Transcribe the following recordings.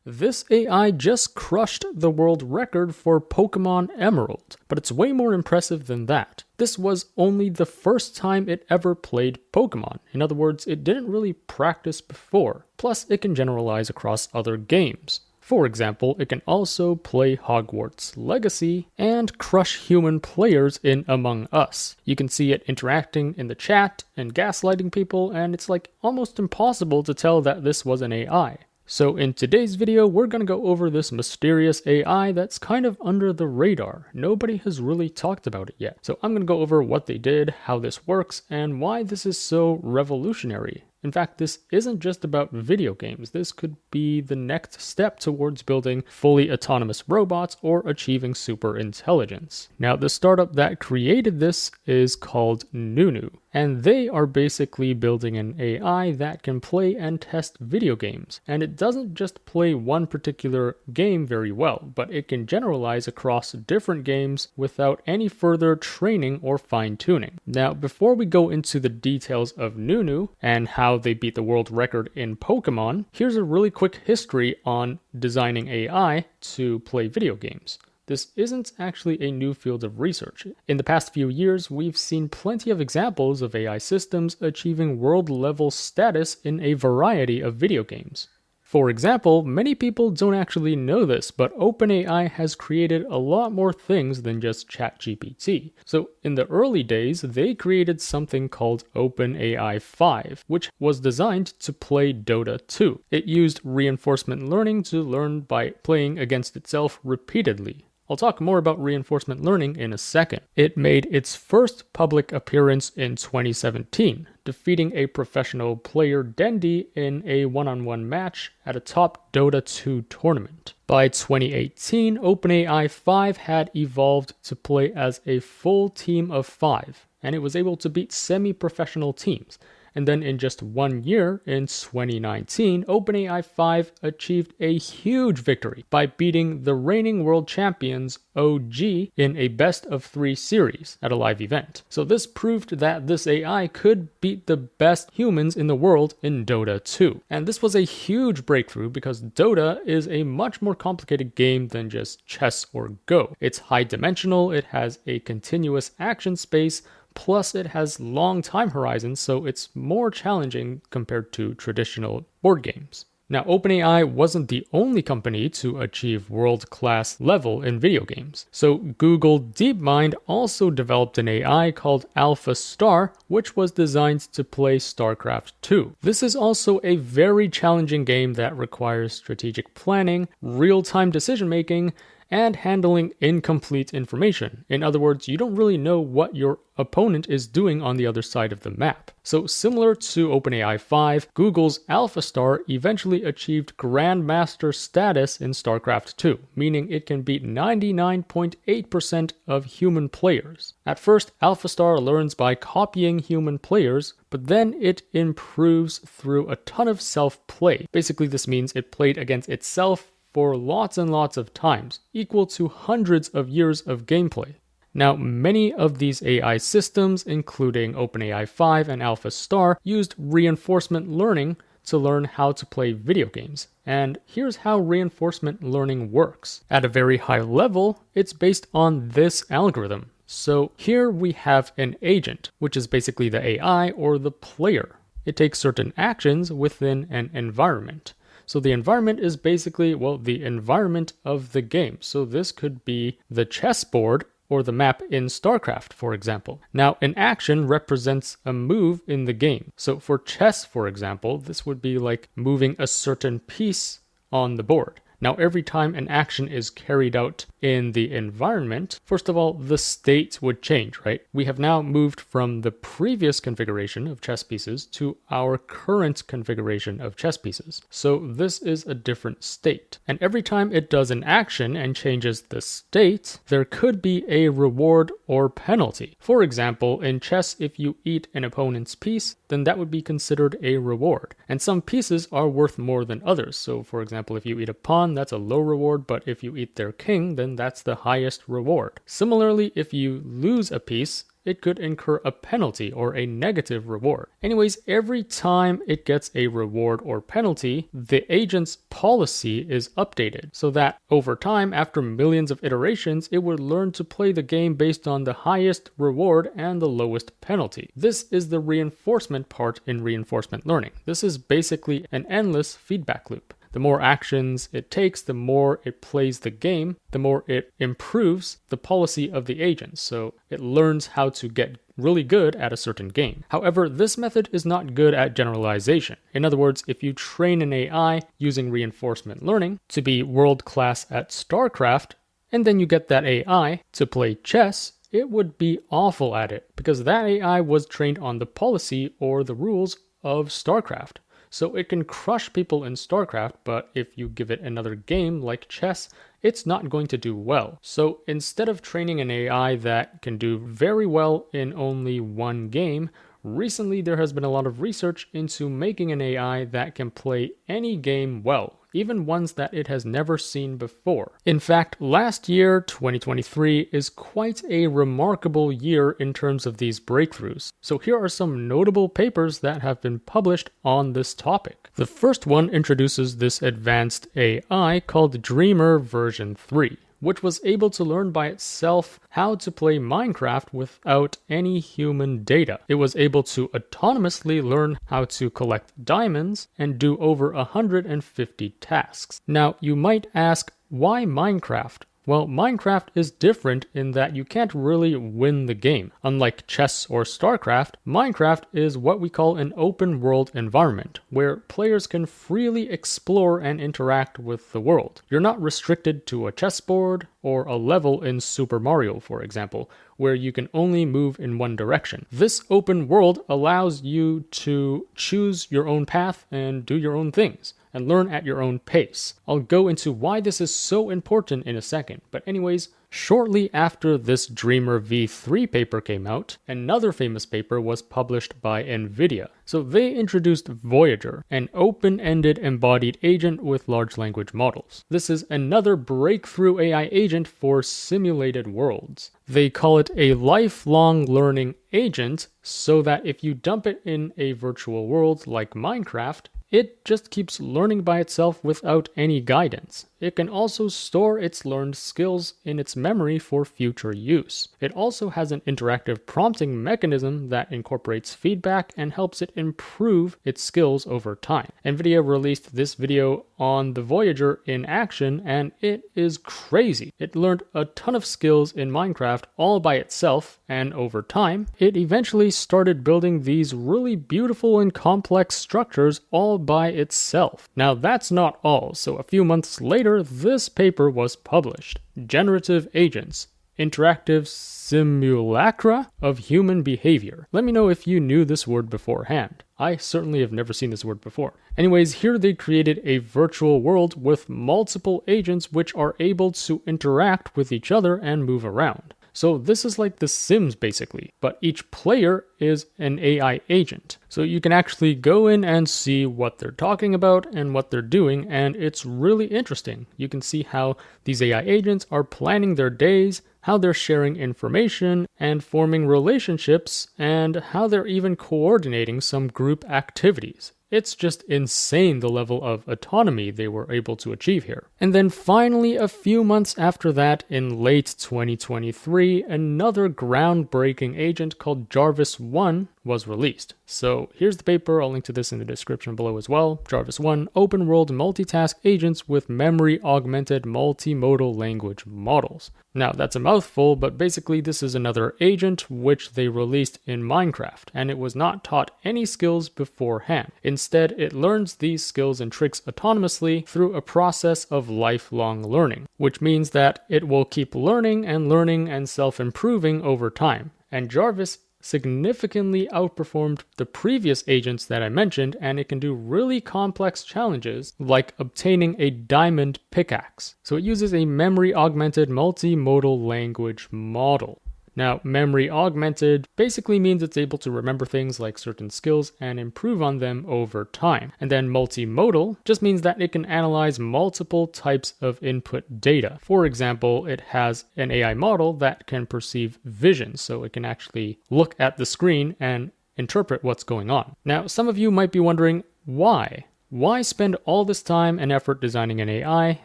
This AI just crushed the world record for Pokemon Emerald, but it's way more impressive than that. This was only the first time it ever played Pokemon. In other words, it didn't really practice before. Plus, it can generalize across other games. For example, it can also play Hogwarts Legacy and crush human players in Among Us. You can see it interacting in the chat and gaslighting people, and it's like almost impossible to tell that this was an AI. So in today's video, we're going to go over this mysterious AI that's kind of under the radar. Nobody has really talked about it yet. So I'm going to go over what they did, how this works, and why this is so revolutionary. In fact, this isn't just about video games. This could be the next step towards building fully autonomous robots or achieving super intelligence. Now, the startup that created this is called Nunu, and they are basically building an AI that can play and test video games. And it doesn't just play one particular game very well, but it can generalize across different games without any further training or fine-tuning. Now, before we go into the details of Nunu and how they beat the world record in Pokemon, here's a really quick history on designing AI to play video games. This isn't actually a new field of research. In the past few years, we've seen plenty of examples of AI systems achieving world-level status in a variety of video games. For example, many people don't actually know this, but OpenAI has created a lot more things than just ChatGPT. So in the early days, they created something called OpenAI 5, which was designed to play Dota 2. It used reinforcement learning to learn by playing against itself repeatedly. I'll talk more about reinforcement learning in a second. It made its first public appearance in 2017, defeating a professional player Dendi in a one-on-one match at a top Dota 2 tournament. By 2018, OpenAI 5 had evolved to play as a full team of 5, and it was able to beat semi-professional teams. And then in just 1 year, in 2019, OpenAI 5 achieved a huge victory by beating the reigning world champions OG in a best-of-3 series at a live event. So this proved that this AI could beat the best humans in the world in Dota 2. And this was a huge breakthrough because Dota is a much more complicated game than just chess or Go. It's high-dimensional, it has a continuous action space, plus it has long time horizons, so it's more challenging compared to traditional board games. Now, OpenAI wasn't the only company to achieve world-class level in video games. So Google DeepMind also developed an AI called Alpha Star, which was designed to play StarCraft 2. This is also a very challenging game that requires strategic planning, real-time decision-making, and handling incomplete information. In other words, you don't really know what your opponent is doing on the other side of the map. So similar to OpenAI 5, Google's AlphaStar eventually achieved Grandmaster status in StarCraft 2, meaning it can beat 99.8% of human players. At first, AlphaStar learns by copying human players, but then it improves through a ton of self-play. Basically, this means it played against itself for lots and lots of times, equal to hundreds of years of gameplay. Now, many of these AI systems, including OpenAI 5 and AlphaStar, used reinforcement learning to learn how to play video games. And here's how reinforcement learning works. At a very high level, it's based on this algorithm. So here we have an agent, which is basically the AI or the player. It takes certain actions within an environment. So the environment is basically, well, the environment of the game. So this could be the chessboard or the map in StarCraft, for example. Now, an action represents a move in the game. So for chess, for example, this would be like moving a certain piece on the board. Now, every time an action is carried out in the environment, first of all, the state would change, right? We have now moved from the previous configuration of chess pieces to our current configuration of chess pieces. So this is a different state. And every time it does an action and changes the state, there could be a reward or penalty. For example, in chess, if you eat an opponent's piece, then that would be considered a reward. And some pieces are worth more than others. So for example, if you eat a pawn, that's a low reward, but if you eat their king, then that's the highest reward. Similarly, if you lose a piece, it could incur a penalty or a negative reward. Anyways, every time it gets a reward or penalty, the agent's policy is updated so that over time, after millions of iterations, it would learn to play the game based on the highest reward and the lowest penalty. This is the reinforcement part in reinforcement learning. This is basically an endless feedback loop. The more actions it takes, the more it plays the game, the more it improves the policy of the agent. So it learns how to get really good at a certain game. However, this method is not good at generalization. In other words, if you train an AI using reinforcement learning to be world-class at StarCraft, and then you get that AI to play chess, it would be awful at it because that AI was trained on the policy or the rules of StarCraft. So it can crush people in StarCraft, but if you give it another game like chess, it's not going to do well. So instead of training an AI that can do very well in only one game, recently there has been a lot of research into making an AI that can play any game well, even ones that it has never seen before. In fact, last year, 2023, is quite a remarkable year in terms of these breakthroughs. So here are some notable papers that have been published on this topic. The first one introduces this advanced AI called Dreamer version 3. Which was able to learn by itself how to play Minecraft without any human data. It was able to autonomously learn how to collect diamonds and do over 150 tasks. Now, you might ask, why Minecraft? Well, Minecraft is different in that you can't really win the game. Unlike chess or StarCraft, Minecraft is what we call an open world environment, where players can freely explore and interact with the world. You're not restricted to a chessboard or a level in Super Mario, for example, where you can only move in one direction. This open world allows you to choose your own path and do your own things, and learn at your own pace. I'll go into why this is so important in a second, but anyways, shortly after this Dreamer v3 paper came out, another famous paper was published by NVIDIA. So they introduced Voyager, an open-ended embodied agent with large language models. This is another breakthrough AI agent for simulated worlds. They call it a lifelong learning agent so that if you dump it in a virtual world like Minecraft, it just keeps learning by itself without any guidance. It can also store its learned skills in its memory for future use. It also has an interactive prompting mechanism that incorporates feedback and helps it improve its skills over time. NVIDIA released this video on the Voyager in action, and it is crazy. It learned a ton of skills in Minecraft all by itself, and over time, it eventually started building these really beautiful and complex structures all by itself. Now that's not all, so a few months later, this paper was published. Generative Agents, Interactive Simulacra of Human Behavior. Let me know if you knew this word beforehand. I certainly have never seen this word before. Anyways, here they created a virtual world with multiple agents which are able to interact with each other and move around. So this is like The Sims basically, but each player is an AI agent. So you can actually go in and see what they're talking about and what they're doing, and it's really interesting. You can see how these AI agents are planning their days, how they're sharing information and forming relationships, and how they're even coordinating some group activities. It's just insane the level of autonomy they were able to achieve here. And then finally, a few months after that, in late 2023, another groundbreaking agent called Jarvis 1 was released. So here's the paper, I'll link to this in the description below as well. Jarvis 1, open world multitask agents with memory augmented multimodal language models. Now that's a mouthful, but basically this is another agent which they released in Minecraft, and it was not taught any skills beforehand. Instead, it learns these skills and tricks autonomously through a process of lifelong learning, which means that it will keep learning and self-improving over time. And Jarvis significantly outperformed the previous agents that I mentioned, and it can do really complex challenges like obtaining a diamond pickaxe. So it uses a memory augmented multimodal language model. Now, memory augmented basically means it's able to remember things like certain skills and improve on them over time. And then multimodal just means that it can analyze multiple types of input data. For example, it has an AI model that can perceive vision, so it can actually look at the screen and interpret what's going on. Now, some of you might be wondering, why? Why spend all this time and effort designing an AI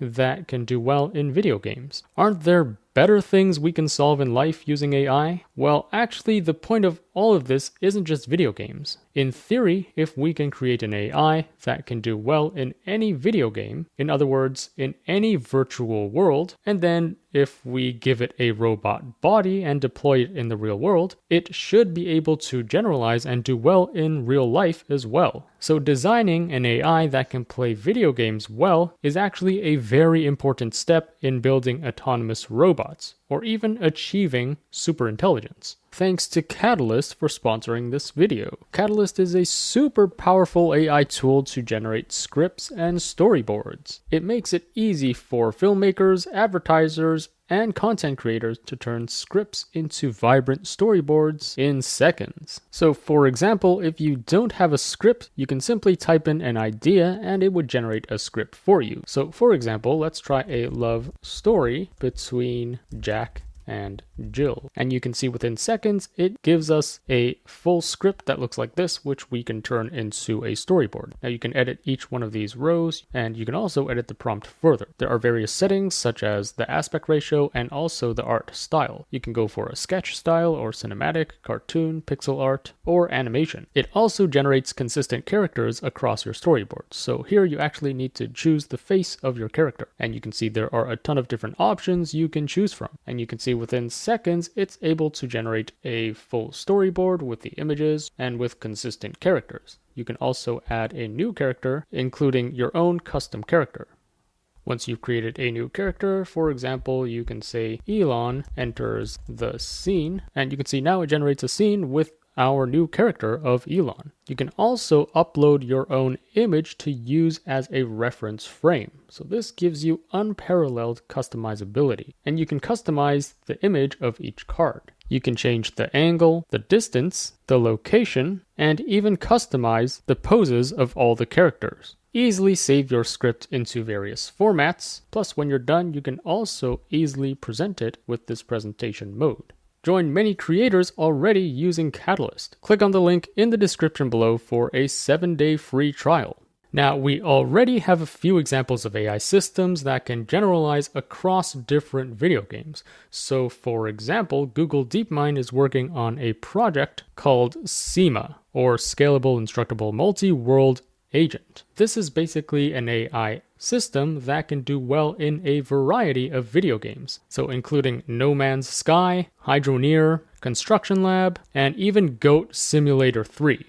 that can do well in video games? Aren't there better things we can solve in life using AI? Well, actually, the point of all of this isn't just video games. In theory, if we can create an AI that can do well in any video game, in other words, in any virtual world, and then if we give it a robot body and deploy it in the real world, it should be able to generalize and do well in real life as well. So designing an AI that can play video games well is actually a very important step in building autonomous robots, or even achieving superintelligence. Thanks to Katalist for sponsoring this video. Katalist is a super powerful AI tool to generate scripts and storyboards. It makes it easy for filmmakers, advertisers, and content creators to turn scripts into vibrant storyboards in seconds. So for example, if you don't have a script, you can simply type in an idea and it would generate a script for you. So for example, let's try a love story between Jack and Jill. And you can see within seconds, it gives us a full script that looks like this, which we can turn into a storyboard. Now you can edit each one of these rows, and you can also edit the prompt further. There are various settings such as the aspect ratio and also the art style. You can go for a sketch style or cinematic, cartoon, pixel art, or animation. It also generates consistent characters across your storyboard. So here you actually need to choose the face of your character. And you can see there are a ton of different options you can choose from. And you can see within seconds, it's able to generate a full storyboard with the images and with consistent characters. You can also add a new character, including your own custom character. Once you've created a new character, for example, you can say Elon enters the scene, and you can see now it generates a scene with our new character of Elon. You can also upload your own image to use as a reference frame. So this gives you unparalleled customizability. And you can customize the image of each card. You can change the angle, the distance, the location, and even customize the poses of all the characters. Easily save your script into various formats. Plus, when you're done, you can also easily present it with this presentation mode. Join many creators already using Katalist. Click on the link in the description below for a 7-day free trial. Now, we already have a few examples of AI systems that can generalize across different video games. So, for example, Google DeepMind is working on a project called Sima, or Scalable Instructable Multi-World Agent. This is basically an AI system that can do well in a variety of video games, so including No Man's Sky, Hydroneer, Construction Lab, and even Goat Simulator 3.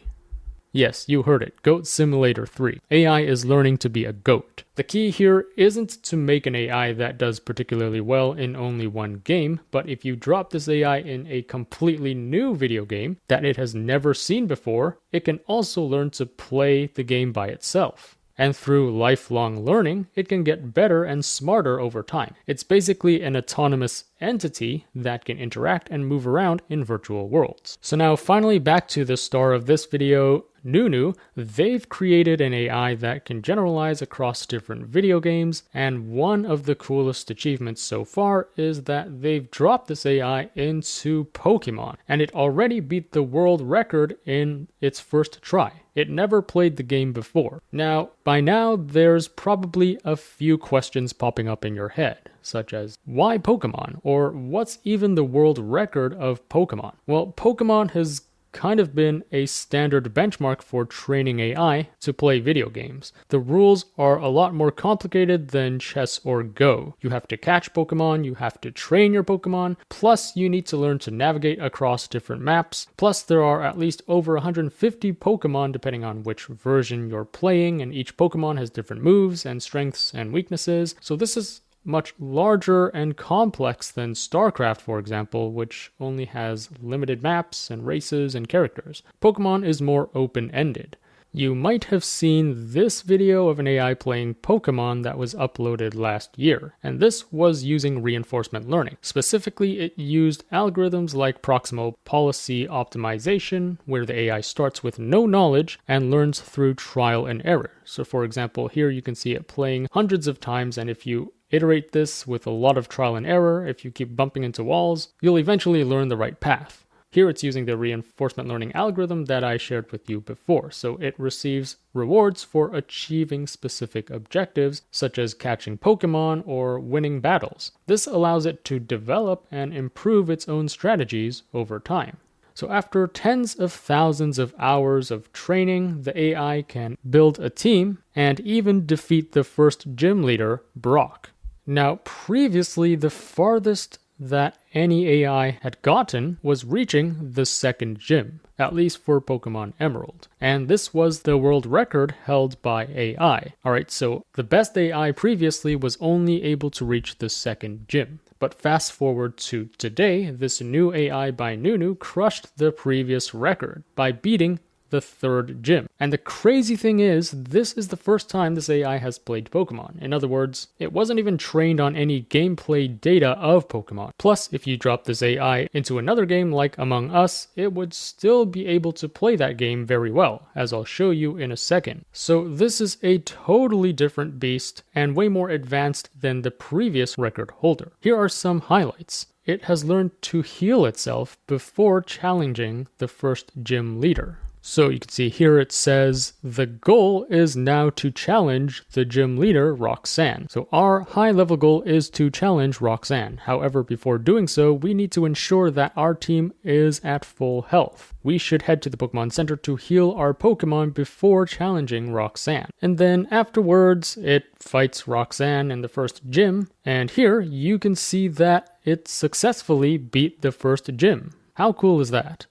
Yes, you heard it, Goat Simulator 3. AI is learning to be a goat. The key here isn't to make an AI that does particularly well in only one game, but if you drop this AI in a completely new video game that it has never seen before, it can also learn to play the game by itself. And through lifelong learning, it can get better and smarter over time. It's basically an autonomous entity that can interact and move around in virtual worlds. So now finally back to the star of this video, Nunu. They've created an AI that can generalize across different video games, and one of the coolest achievements so far is that they've dropped this AI into Pokemon, and it already beat the world record in its first try. It never played the game before. Now, by now, there's probably a few questions popping up in your head, such as, why Pokemon? Or what's even the world record of Pokemon? Well, Pokemon has kind of been a standard benchmark for training AI to play video games. The rules are a lot more complicated than chess or Go. You have to catch Pokemon, you have to train your Pokemon, plus you need to learn to navigate across different maps, plus there are at least over 150 Pokemon depending on which version you're playing, and each Pokemon has different moves and strengths and weaknesses. So this is much larger and complex than StarCraft, for example, which only has limited maps and races and characters. Pokemon is more open-ended. You might have seen this video of an AI playing Pokemon that was uploaded last year, and this was using reinforcement learning. Specifically, it used algorithms like proximal policy optimization, where the AI starts with no knowledge and learns through trial and error. So for example, here you can see it playing hundreds of times, and if you iterate this with a lot of trial and error, if you keep bumping into walls, you'll eventually learn the right path. Here it's using the reinforcement learning algorithm that I shared with you before, so it receives rewards for achieving specific objectives, such as catching Pokemon or winning battles. This allows it to develop and improve its own strategies over time. So after tens of thousands of hours of training, the AI can build a team and even defeat the first gym leader, Brock. Now, previously, the farthest that any AI had gotten was reaching the second gym, at least for Pokemon Emerald. And this was the world record held by AI. Alright, so the best AI previously was only able to reach the second gym. But fast forward to today, this new AI by Nunu crushed the previous record by beating the third gym. And the crazy thing is, this is the first time this AI has played Pokemon. In other words, it wasn't even trained on any gameplay data of Pokemon. Plus, if you drop this AI into another game like Among Us, it would still be able to play that game very well, as I'll show you in a second. So this is a totally different beast and way more advanced than the previous record holder. Here are some highlights. It has learned to heal itself before challenging the first gym leader. So you can see here it says the goal is now to challenge the gym leader, Roxanne. So our high level goal is to challenge Roxanne. However, before doing so, we need to ensure that our team is at full health. We should head to the Pokemon Center to heal our Pokemon before challenging Roxanne. And then afterwards, it fights Roxanne in the first gym. And here you can see that it successfully beat the first gym. How cool is that?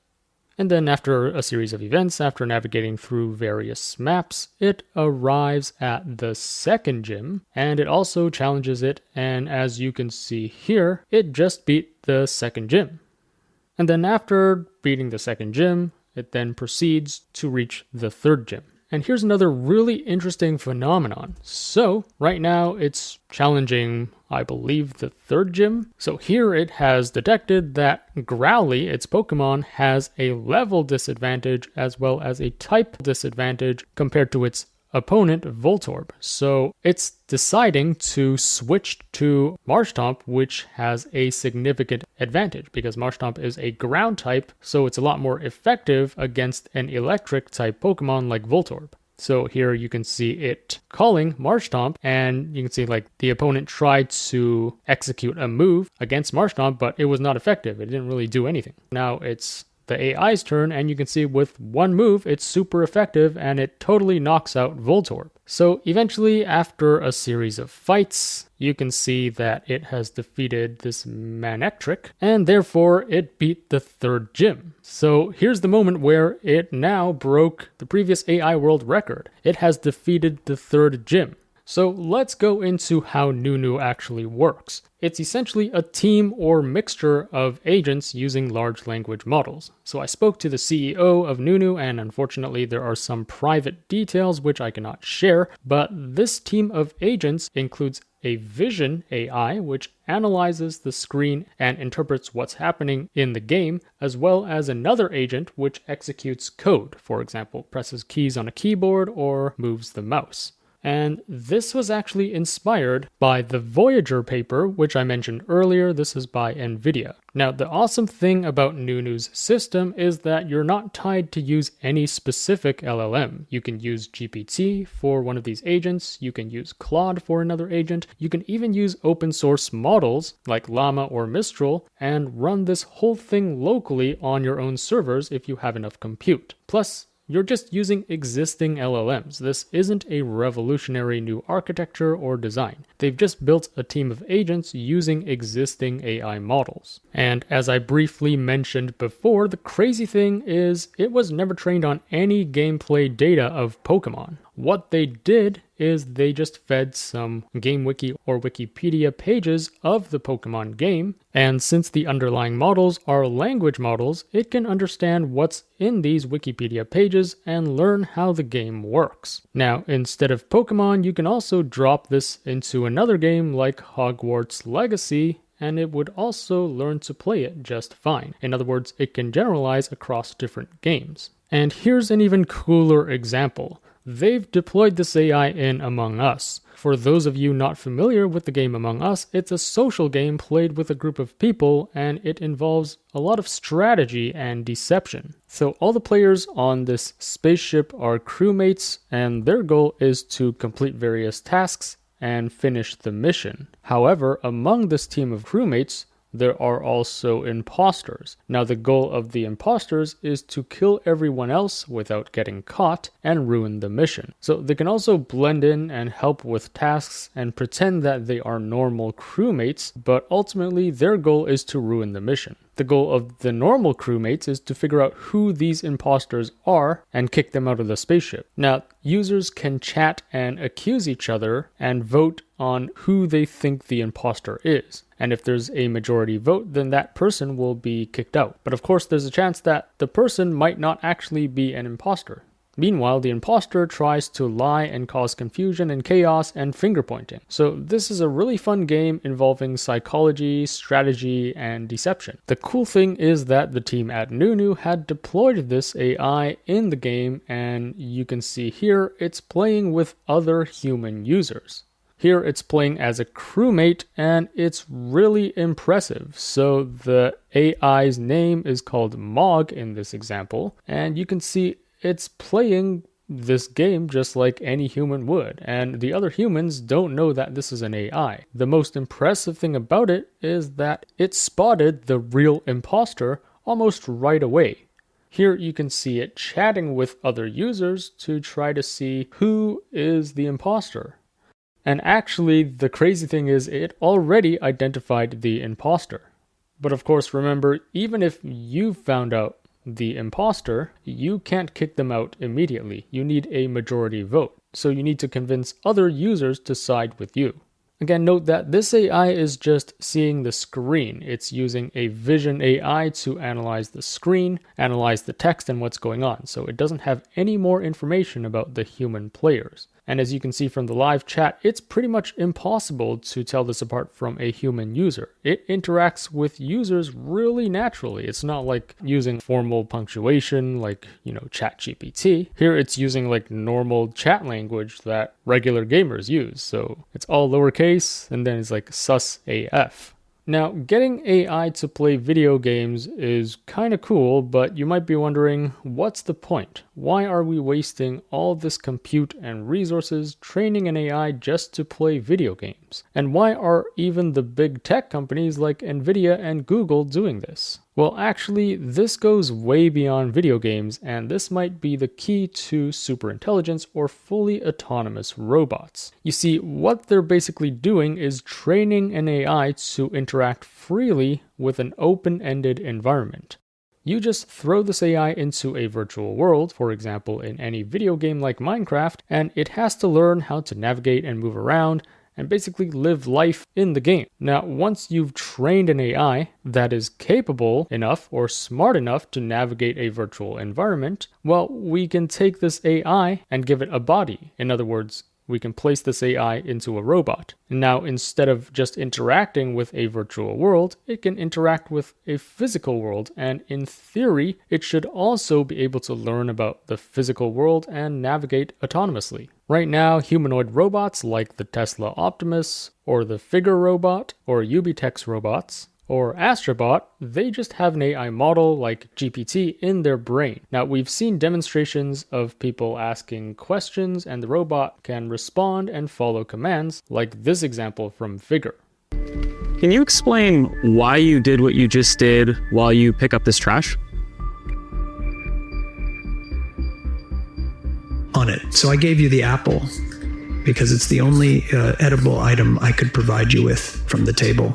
And then after a series of events, after navigating through various maps, it arrives at the second gym, and it also challenges it, and as you can see here, it just beat the second gym. And then after beating the second gym, it then proceeds to reach the third gym. And here's another really interesting phenomenon. So right now it's challenging, I believe, the third gym. So here it has detected that Growly, its Pokemon, has a level disadvantage as well as a type disadvantage compared to its opponent, Voltorb. So it's deciding to switch to Marshtomp, which has a significant advantage because Marshtomp is a ground type, so it's a lot more effective against an electric type Pokemon like Voltorb. So here you can see it calling Marshtomp, and you can see like the opponent tried to execute a move against Marshtomp, but it was not effective. It didn't really do anything. Now it's the AI's turn, and you can see with one move, it's super effective, and it totally knocks out Voltorb. So eventually, after a series of fights, you can see that it has defeated this Manectric, and therefore it beat the third gym. So here's the moment where it now broke the previous AI world record. It has defeated the third gym. So let's go into how Nunu actually works. It's essentially a team or mixture of agents using large language models. So I spoke to the CEO of Nunu, and unfortunately there are some private details which I cannot share, but this team of agents includes a vision AI, which analyzes the screen and interprets what's happening in the game, as well as another agent which executes code, for example, presses keys on a keyboard or moves the mouse. And this was actually inspired by the Voyager paper, which I mentioned earlier. This is by NVIDIA. Now, the awesome thing about Nunu's system is that you're not tied to use any specific LLM. You can use GPT for one of these agents. You can use Claude for another agent. You can even use open source models like Llama or Mistral and run this whole thing locally on your own servers if you have enough compute. Plus, you're just using existing LLMs. This isn't a revolutionary new architecture or design. They've just built a team of agents using existing AI models. And as I briefly mentioned before, the crazy thing is it was never trained on any gameplay data of Pokemon. What they did is they just fed some GameWiki or Wikipedia pages of the Pokemon game, and since the underlying models are language models, it can understand what's in these Wikipedia pages and learn how the game works. Now, instead of Pokemon, you can also drop this into another game like Hogwarts Legacy, and it would also learn to play it just fine. In other words, it can generalize across different games. And here's an even cooler example. They've deployed this AI in Among Us. For those of you not familiar with the game Among Us, it's a social game played with a group of people, and it involves a lot of strategy and deception. So all the players on this spaceship are crewmates, and their goal is to complete various tasks and finish the mission. However, among this team of crewmates, there are also imposters. Now, the goal of the imposters is to kill everyone else without getting caught and ruin the mission. So they can also blend in and help with tasks and pretend that they are normal crewmates, but ultimately their goal is to ruin the mission. The goal of the normal crewmates is to figure out who these imposters are and kick them out of the spaceship. Now, users can chat and accuse each other and vote on who they think the imposter is. And if there's a majority vote, then that person will be kicked out. But of course, there's a chance that the person might not actually be an imposter. Meanwhile, the imposter tries to lie and cause confusion and chaos and finger pointing. So this is a really fun game involving psychology, strategy, and deception. The cool thing is that the team at Nunu had deployed this AI in the game, and you can see here it's playing with other human users. Here it's playing as a crewmate, and it's really impressive. So the AI's name is called Mog in this example, and you can see it's playing this game just like any human would, and the other humans don't know that this is an AI. The most impressive thing about it is that it spotted the real imposter almost right away. Here you can see it chatting with other users to try to see who is the imposter. And actually, the crazy thing is it already identified the imposter. But of course, remember, even if you found out the imposter, you can't kick them out immediately. You need a majority vote. So you need to convince other users to side with you. Again, note that this AI is just seeing the screen. It's using a vision AI to analyze the screen, analyze the text and what's going on. So it doesn't have any more information about the human players. And as you can see from the live chat, it's pretty much impossible to tell this apart from a human user. It interacts with users really naturally. It's not like using formal punctuation like, ChatGPT. Here it's using like normal chat language that regular gamers use. So it's all lowercase and then it's like sus AF. Now, getting AI to play video games is kind of cool, but you might be wondering, what's the point? Why are we wasting all this compute and resources training an AI just to play video games? And why are even the big tech companies like Nvidia and Google doing this? Well, actually, this goes way beyond video games, and this might be the key to superintelligence or fully autonomous robots. You see, what they're basically doing is training an AI to interact freely with an open-ended environment. You just throw this AI into a virtual world, for example, in any video game like Minecraft, and it has to learn how to navigate and move around, and basically live life in the game. Now, once you've trained an AI that is capable enough or smart enough to navigate a virtual environment, well, we can take this AI and give it a body. In other words, we can place this AI into a robot. Now, instead of just interacting with a virtual world, it can interact with a physical world, and in theory, it should also be able to learn about the physical world and navigate autonomously. Right now, humanoid robots like the Tesla Optimus, or the Figure robot, or Ubitex robots, or Astrobot, they just have an AI model like GPT in their brain. Now, we've seen demonstrations of people asking questions and the robot can respond and follow commands, like this example from Figure. Can you explain why you did what you just did while you pick up this trash? On it. So I gave you the apple because it's the only edible item I could provide you with from the table.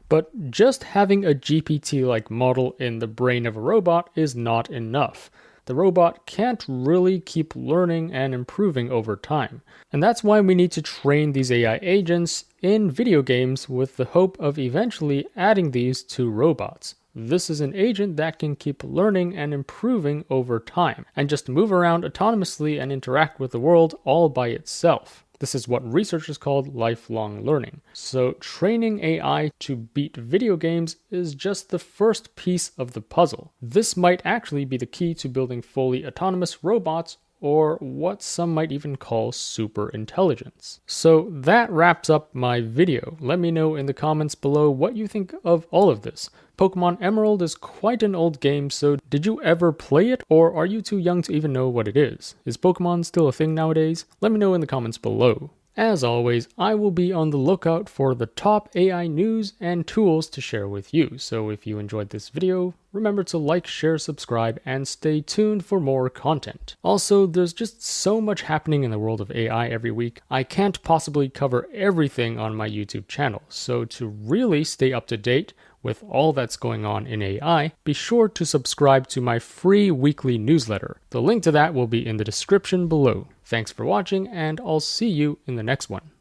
But just having a GPT-like model in the brain of a robot is not enough. the robot can't really keep learning and improving over time. And that's why we need to train these AI agents in video games with the hope of eventually adding these to robots. This is an agent that can keep learning and improving over time, and just move around autonomously and interact with the world all by itself. This is what researchers call lifelong learning. So training AI to beat video games is just the first piece of the puzzle. This might actually be the key to building fully autonomous robots, or what some might even call super intelligence. So that wraps up my video. Let me know in the comments below what you think of all of this. Pokemon Emerald is quite an old game, so did you ever play it, or are you too young to even know what it is? Is Pokemon still a thing nowadays? Let me know in the comments below. As always, I will be on the lookout for the top AI news and tools to share with you, so if you enjoyed this video, remember to like, share, subscribe, and stay tuned for more content. Also, there's just so much happening in the world of AI every week, I can't possibly cover everything on my YouTube channel, so to really stay up to date with all that's going on in AI, be sure to subscribe to my free weekly newsletter. The link to that will be in the description below. Thanks for watching, and I'll see you in the next one.